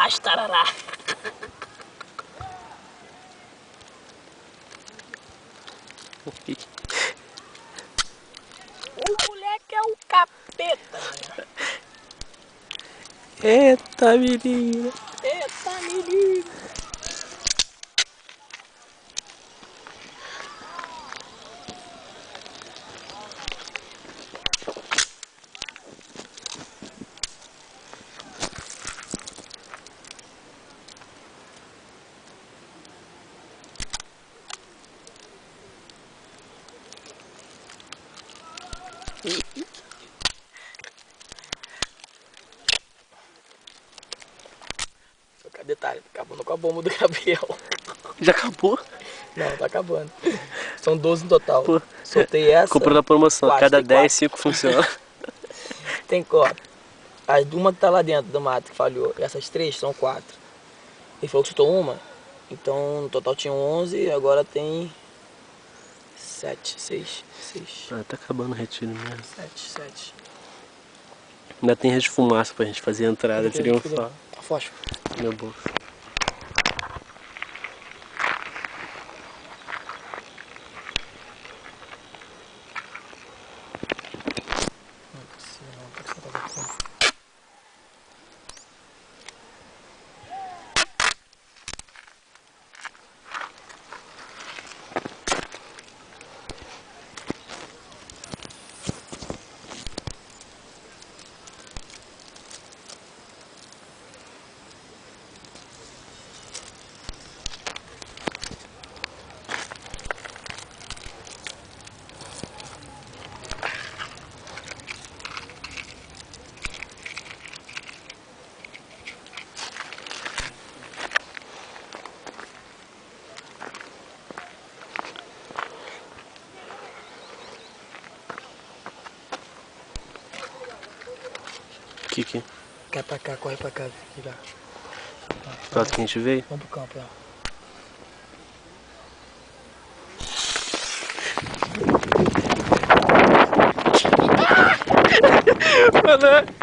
mais tarará. O moleque é um capeta, né? Eita, menina. Eita, menino. Só que detalhe, tá acabando com a bomba do Gabriel. Já acabou? Não, tá acabando. São 12 no total. Pô. Soltei essa. Comprou na promoção. 4, Cada tem 10, 4. 5 funciona. Tem 4. As uma que tá lá dentro do mato que falhou. Essas 3 são 4. Ele falou que soltou uma. Então no total tinha 11, agora tem 7, 6. Ah, tá acabando o retiro mesmo. 7. Ainda tem rede de fumaça pra gente fazer a entrada triunfal. Tá fósforo. Meu bolso. Que? Cai pra cá, corre pra cá. Já. Pronto que a gente veio? Vamos pro campo, ó. Mano,